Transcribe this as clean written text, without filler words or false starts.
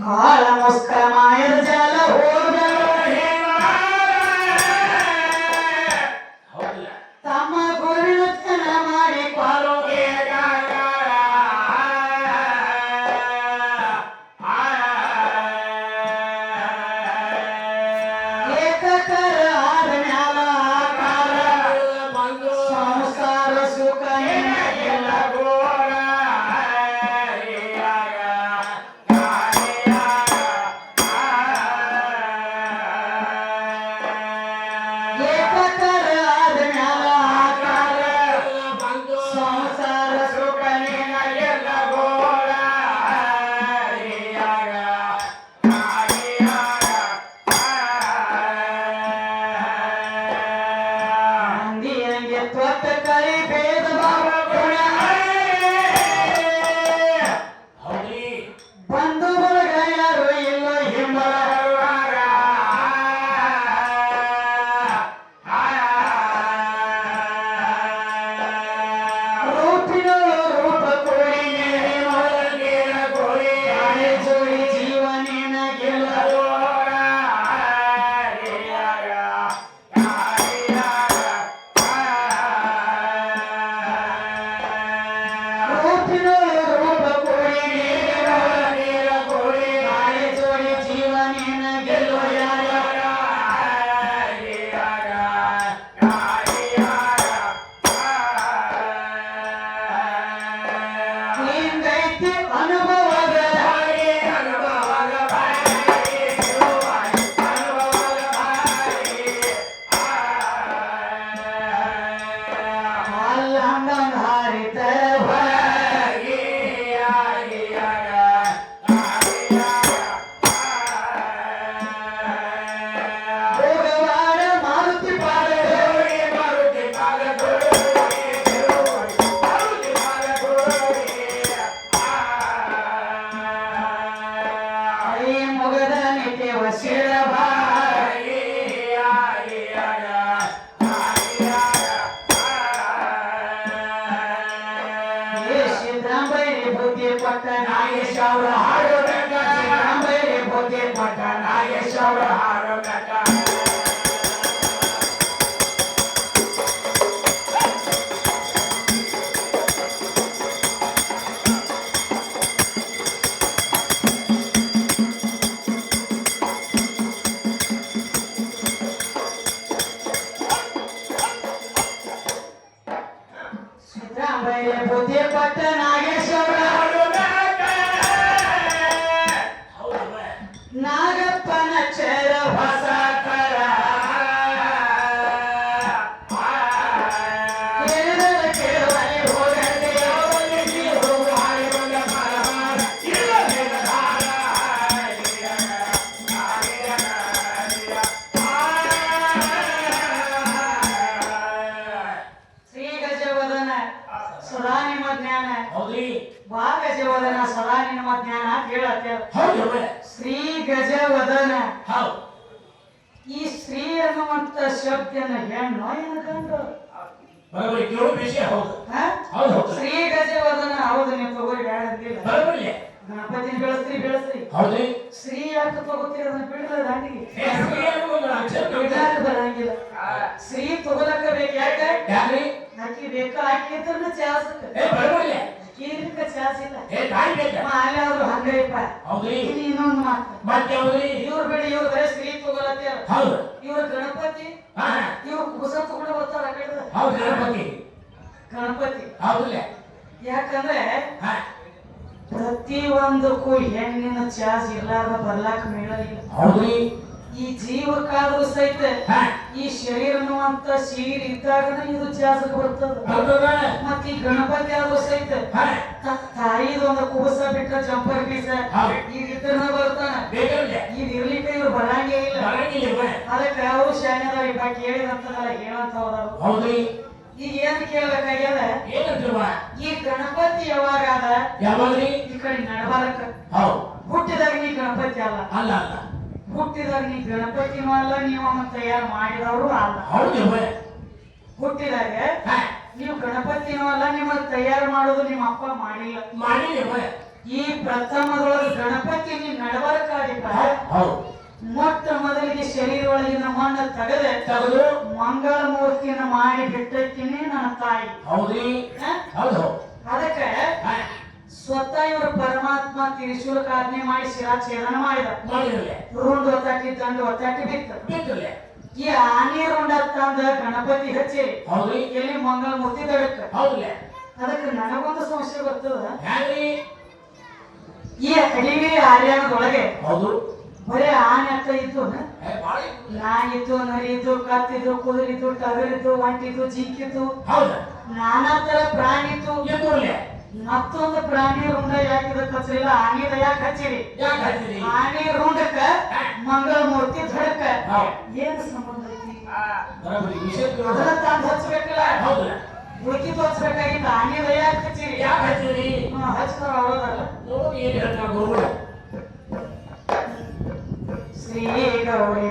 ಕಾಳ ಮುಸ್ಕ ಮಾಯದ ಜಾಲ ತಮ್ಮ ಗುರುವಿನ ಮಾಡಿ ಕಾಲು ಏಕಕರ ಆದ ಮ್ಯಾಲ ಸಂಸಾರ ಸುಖ ನಿನಗಿಲ್ಲ ಗೋಳ ಏಕಕರ ಆದ ಮ್ಯಾಲ ಸಂಸಾರ ಸುಖ ನಿನಗಿಲ್ಲ ಗೋಳ ಮಂದಿಯಂಗೆ ತ್ವತ್ತ ಕರಿ ಭೇದ ಭಾವ ಗುಣ ಬಂಧು ಬಳಗ ಯಾರು ಇಲ್ಲ ಹಿಂಬಲ ರೂಪಿನಳು ರೂಪ ಕೊಡಿ ಹಳೆ ಜೋಡಿ ಜೀವನಿನ ಗೆಲ್ಲಲು ರೂಪಿನಳು ರೂಪ ಕೊಡಿ ಹಳೆ ಜೋಡಿ ಜೀವನಿನ ಗೆಲ್ಲುವ ಹಿಂಗೈತಿ ಅನುಭವದ ಅಲ್ಲಂದಂಗ ಹಾರಿತ ಭೋಗವಾಡ ಮಾರುತಿ ಪಾದ ಐ ಮೊಗದ ನಿತ್ಯ ವಸಿರ ಸಿದ್ದರಾಮಯ್ಯ ಬುದ್ಧಿ ಪಟ್ಟ ನಾಗೇಶ್ ಅವರ ಹಾಡು ಸಿದ್ದರಾಮಯ್ಯ ಬುದ್ಧಿ ಪಟ್ಟ ನಾಗೇಶ್ ಅವರ ಹಾಡು ಸಿದ್ದರಾಮಯ್ಯ ಬುದ್ಧಿ ಪಟ್ಟ ನಾಗೇಶ್ ಅವರ ನಾಗಪ್ಪನ ಚರ ಹೊಸ ಕರ ಕೇಳಿದರೆ ಕೇಳುವರೆ ಹೋಗದೆ ಶ್ರೀ ಗಜವದನ ಸದಾ ನಿಮ್ಮ ಜ್ಞಾನ ಬಾ ಗಜವದನ ಸದಾ ನಿಮ್ಮ ಜ್ಞಾನ ಕೇಳತ್ತೇವ ಶ್ರೀ ಗಜವದನ ಈ ಶ್ರೀ ಅನ್ನುವಂತ ಶಬ್ದನ ಹೆಣ್ಣು ಏನು ಗಂಡು ಶ್ರೀ ಗಜವದನ ಹೌದು ನೀವು ತಗೋರಿ ಬೇಡ ಅಂತಿಲ್ಲ ಗಣಪತಿನ ಬೆಳೆಸ್ರಿ ಶ್ರೀ ಯಾಕೆ ತಗೋತೀರಿ ಅದನ್ನ ಬಿಡಲ್ಲ ದಾಂಡಿಗೆ ಬರಂಗಿಲ್ಲ ಶ್ರೀ ತಗೋಲಕ್ಕ ಬೇಕು ಯಾಕೆ ಅಕ್ಕಿ ಬೇಕಾ ಅಕ್ಕಿ ಇದ್ರ ಚಾಸಕ್ಕ ಕೀರಿಕ ಚಾಸಿಲ್ಲ ಅಲ್ಲಿ ಅವ್ರು ಹಂಗೈಪ ಇನ್ನೊಂದು ಮಾತು ಇವ್ರು ಬಿಡಿ ಇವ್ರು ಬರೀ ಶ್ರೀ ತಗೋಲತ್ತಾರ ಇವ್ರ ಗಣಪತಿ ಇವ್ರು ಕುಸ ತಗೊಂಡು ಬರ್ತಾರ ಗಣಪತಿ ಯಾಕಂದ್ರೆ ಪ್ರತಿ ಒಂದಕ್ಕೂ ಹೆಣ್ಣಿನ ಚಾರ್ಜ್ ಇಲ್ಲಾರ ಬರ್ಲಾಕ ಮೇಳಲಿಲ್ಲ ಈ ಜೀವಕ್ಕಾದ್ರೂ ಸಹಿತ ಈ ಶರೀರ ಅನ್ನುವಂತ ಸೀರ್ ಇದ್ದಾಗನ ಇದು ಚಾರ್ಜ್ ಬರ್ತದ ಮತ್ತ ಈ ಗಣಪತಿ ಆದ್ರೂ ಸಹಿತ ತಾಯಿದೊಂದು ಕುಬಸ ಬಿಟ್ಟ ಜಂಪರ್ ಪೀಸ ಈಗ ಇದ್ರನ ಬರ್ತಾನ ಈಗ ಇರ್ಲಿಕ್ಕೆ ಇವ್ರು ಬರಂಗೇ ಇಲ್ಲ ಅದಕ್ಕೆ ಅವರು ಶಾನ್ಯದಾರ ಇಬ್ಬ ಕೇಳಿದಂತದಲ್ಲ ಏನಂತ ಹೋದ್ರು ಈಗ ಏನ್ ಕೇಳಬೇಕಾಗ್ಯದ ಈ ಗಣಪತಿ ಯಾವಾಗ ಈ ಕಡೆ ನಡಬಾರಕ ಹುಟ್ಟಿದಾಗ ನೀ ಗಣಪತಿ ಅಲ್ಲ ಹುಟ್ಟಿದಾಗ ನೀ ಗಣಪತಿನೂ ಅಲ್ಲ ನೀವು ತಯಾರು ಮಾಡಿದವರು ಅಲ್ಲ ಹುಟ್ಟಿದಾಗ ನೀವು ಗಣಪತಿನೂ ಅಲ್ಲ ನಿಮ್ಮ ತಯಾರು ಮಾಡೋದು ನಿಮ್ಮ ಅಪ್ಪ ಮಾಡಿಲ್ಲ ಈ ಪ್ರಥಮದೊಳಗೆ ಗಣಪತಿ ನೀ ನಡಬಾರಕ ಮೊಟ್ಟ ಮೊದಲಿಗೆ ಶರೀರ ಒಳಗಿನ ಮಣ್ಣ ತೆಗೆದು ಮಂಗಳ ಮೂರ್ತಿಯನ್ನ ಮಾಡಿ ಬಿಟ್ಟಿರ್ತೀನಿ ನನ್ನ ತಾಯಿ. ಅದಕ್ಕೆ ಸ್ವತಃ ಇವರು ಪರಮಾತ್ಮ ತ್ರಿಶೂಲ ಕಾರ್ಯ ಮಾಡಿ ಶಿರಾಚ್ಛೇದನ ಮಾಡಿದ. ರುಂಡ್ ಒತ್ತಾಟಿ ದಂಡು ಒತ್ತಾಟಿ ಬಿತ್ತ. ಈ ಆನೆ ರುಂಡ ತಂದ ಗಣಪತಿ ಹಚ್ಚಿ ಎಲ್ಲಿ ಮಂಗಳ ಮೂರ್ತಿ ತಡಕ. ಅದಕ್ಕೆ ನನಗೊಂದು ಸಮಸ್ಯೆ ಬರ್ತದ. ಈ ಕಡಿಮೆ ಆರ್ಯಾಣದೊಳಗೆ ಬರೇ ಆನೆ ಅಂತ ಇದ್ದು, ನಾಯಿ ಇದ್ದು, ನರಿ ಇದ್ದು, ಕತ್ತಿದ್ದು, ಕುದುರಿದ್ದು, ಟಗರಿದ್ದು, ಒಂಟಿದ್ದು, ಜಿಂಕಿದ್ದು, ನಾನಾ ತರ ಪ್ರಾಣಿ ಇತ್ತು. ಮತ್ತೊಂದು ಪ್ರಾಣಿ ರುಂಡ ಯಾಕಿದ ಹಚ್ಚಲಿಲ್ಲ, ಆನೆದ ಯಾಕೆ ಹಚ್ಚಿರಿ? ಆನೆ ರುಂಡಕ್ಕ ಮಂಗಳ ಮೂರ್ತಿ ಧಡಕ ಏನು ಸಂಬಂಧ ಐತಿ? ಅದನ್ನ ತಂದು ಹಚ್ಚಬೇಕಲ್ಲ, ಉಳ್ಕಿದ್ದು ಹಚ್ಬೇಕಾಗಿತ್ತು. ಆನೆದ ಯಾಕೆ ಹಚ್ಚಿರಿ? ಹಚ್ತಾರ ಅವರದಲ್ಲ. ಶ್ರೀ ಗೌರಿ